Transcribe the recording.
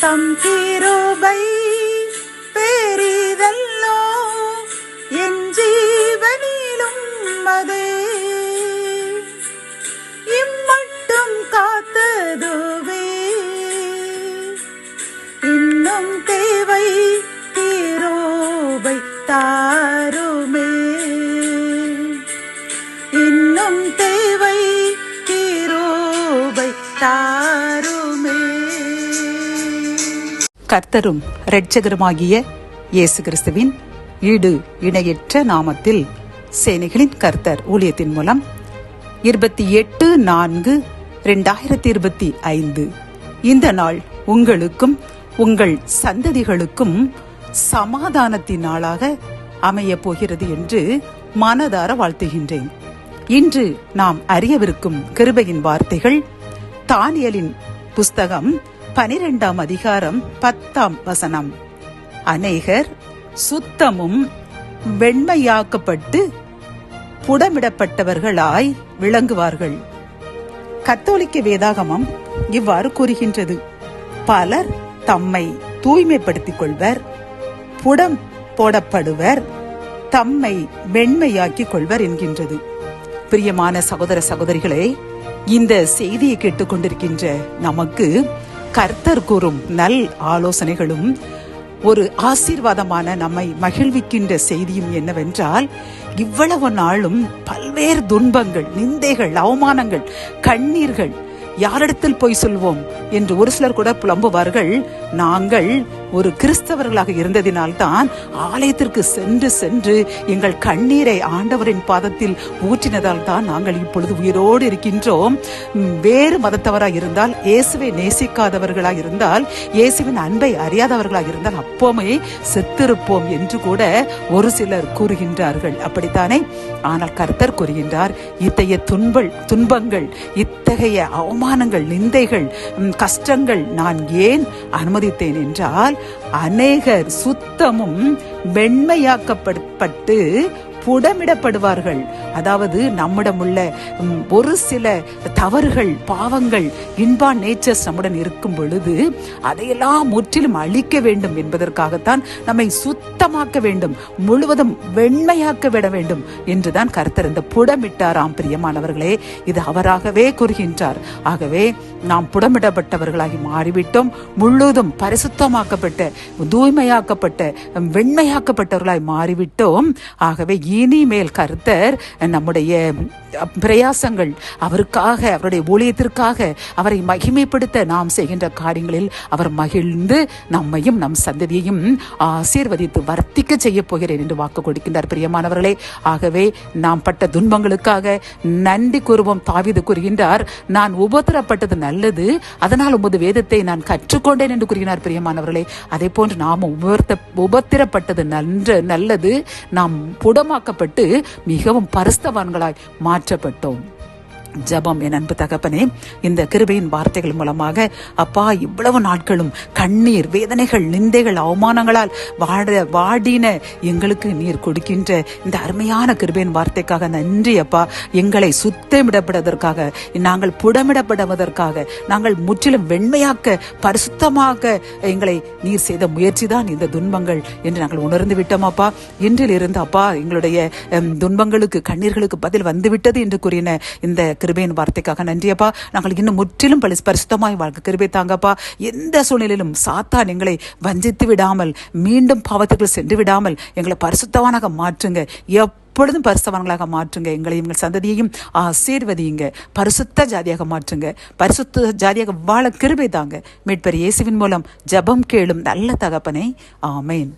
தம் கிருபை பெரிதல்லோ என் ஜீவனிலும் அதே இம்மட்டும் காத்ததுவே இன்னும் தேவை கிருபை தாருமே இன்னும் தேவை கிருபை தாருமே. கர்த்தரும் இரட்சகருமாகிய இயேசு கிறிஸ்துவின் ஈடு இணையற்ற நாமத்தில் சேனைகளின் கர்த்தர் ஊழியத்தின் மூலம் 28/4/2025 இந்த நாள் உங்களுக்கும் உங்கள் சந்ததிகளுக்கும் சமாதானத்தின் நாளாக அமையப் போகிறது என்று மனதார வாழ்த்துகின்றேன். இன்று நாம் அறியவிருக்கும் கிருபையின் வார்த்தைகள் தானியேலின் புஸ்தகம் 12ஆம் அதிகாரம் 10ஆம் வசனம். அநேகர் சுத்தமும் வெண்மையாக்கப்பட்டு புடமிடப்பட்டவர்களாய் விளங்குவார்கள். கத்தோலிக்க வேதாகமம் இவ்வாறு கூறுகின்றது. பலர் தம்மை தூய்மைப்படுத்திக் கொள்வர், புடம் போடப்படுவர், தம்மை வெண்மையாக்கிக் கொள்வர் என்கின்றது. பிரியமான சகோதர சகோதரிகளே, இந்த செய்தியை கேட்டுக்கொண்டிருக்கின்ற நமக்கு கர்த்தர் கூறும் நல் ஆலோசனைகளும் ஒரு ஆசீர்வாதமான நம்மை மகிழ்விக்கின்ற செய்தியும் என்னவென்றால், இவ்வளவு நாளும் பல்வேறு துன்பங்கள், நிந்தைகள், அவமானங்கள், கண்ணீர்கள், யாரிடத்தில் போய் சொல்வோம் என்று ஒரு சிலர் கூட புலம்புவார்கள். நாங்கள் ஒரு கிறிஸ்தவர்களாக இருந்ததினால்தான் ஆலயத்திற்கு சென்று சென்று எங்கள் கண்ணீரை ஆண்டவரின் பாதத்தில் ஊற்றினதால் தான் நாங்கள் இப்பொழுது உயிரோடு இருக்கின்றோம். வேறு மதத்தவராக இருந்தால், இயேசுவை நேசிக்காதவர்களாக இருந்தால், இயேசுவின் அன்பை அறியாதவர்களாக இருந்தால் அப்போமே செத்திருப்போம் என்று கூட ஒரு சிலர் கூறுகின்றார்கள். அப்படித்தானே? ஆனால் கர்த்தர் கூறுகின்றார், இத்தகைய துன்பங்கள், இத்தகைய அவமானங்கள், நிந்தைகள், கஷ்டங்கள் நான் ஏன் அனுமதித்தேன் என்றால், அநேகர் சுத்தமும் வெண்மையாக்கப்பட்டு புடமிடப்படுவார்கள். அதாவது நம்மிடம் உள்ள ஒரு சில தவறுகள், பாவங்கள், இன்பான் நேச்சர்ஸ் நம்முடன் இருக்கும் பொழுது அதையெல்லாம் முற்றிலும் அழிக்க வேண்டும் என்பதற்காகத்தான் நம்மை சுத்தமாக்க வேண்டும், முழுவதும் வெண்மையாக்க விட வேண்டும் என்றுதான் கர்த்தர் இந்த புடமிட்டாராம். பிரியமானவர்களே, இது அவராகவே கூறுகின்றார். ஆகவே நாம் புடமிடப்பட்டவர்களாகி மாறிவிட்டோம். முழுவதும் பரிசுத்தமாக்கப்பட்ட, தூய்மையாக்கப்பட்ட, வெண்மையாக்கப்பட்டவர்களாய் மாறிவிட்டோம். ஆகவே இனிமேல் கர்த்தர் நம்முடைய பிரயாசங்கள், அவருக்காக, அவருடைய ஊழியத்திற்காக, அவரை மகிமைப்படுத்த நாம் செய்கின்ற காரியங்களில் அவர் மகிழ்ந்து நம்மையும் நம் சந்ததியையும் ஆசீர்வதித்து வர்த்திக்க செய்ய போகிறேன் என்று வாக்கு கொடுக்கின்றார். பிரியமானவர்களே, ஆகவே நாம் பட்ட துன்பங்களுக்காக நன்றி கூறுவோம். தாவீது கூறுகின்றார், நான் உபத்திரப்பட்டது நல்லது, அதனால் உமது வேதத்தை நான் கற்றுக்கொண்டேன் என்று கூறுகிறார். பிரியமானவர்களே, அதே போன்று நாம் உபத்திரப்பட்டது நல்லது, நாம் புடமாக்கப்பட்டு மிகவும் பரிசுத்தவான்களாய் மாற்றப்பட்டோம். ஜெபம். என் அன்பு தகப்பனே, இந்த கிருபையின் வார்த்தைகள் மூலமாக அப்பா, இவ்வளவு நாட்களும் கண்ணீர், வேதனைகள், நிந்தைகள், அவமானங்களால் வாடின எங்களுக்கு நீர் கொடுக்கின்ற இந்த அருமையான கிருபையின் வார்த்தைக்காக நன்றி அப்பா. எங்களை சுத்தமிடப்படுவதற்காக, நாங்கள் புடமிடப்படுவதற்காக, நாங்கள் முற்றிலும் வெண்மையாக்க, பரிசுத்தமாக எங்களை நீர் செய்த முயற்சி தான் இந்த துன்பங்கள் என்று நாங்கள் உணர்ந்து விட்டோம் அப்பா. இன்றிலிருந்து அப்பா, எங்களுடைய துன்பங்களுக்கு, கண்ணீர்களுக்கு பதில் வந்துவிட்டது என்று கூறின இந்த கிருபையின் வார்த்தைக்காக நன்றியப்பா. நாங்கள் இன்னும் முற்றிலும் பரிசுத்தமாய் வாழ்க்கை கிருபை தாங்கப்பா. எந்த சூழ்நிலையிலும் சாத்தான் எங்களை வஞ்சித்து விடாமல், மீண்டும் பாவத்துக்குள் சென்று விடாமல் எங்களை பரிசுத்தவானாக மாற்றுங்க. எப்பொழுதும் பரிசுத்தவான்களாக மாற்றுங்க. எங்களையும் எங்கள் சந்ததியையும் ஆசீர்வதியுங்க. பரிசுத்த ஜாதியாக மாற்றுங்க. பரிசுத்த ஜாதியாக வாழ கிருபை தாங்க. மீட்பர் இயேசுவின் மூலம் ஜெபம் கேளும் நல்ல தகப்பனே, ஆமேன்.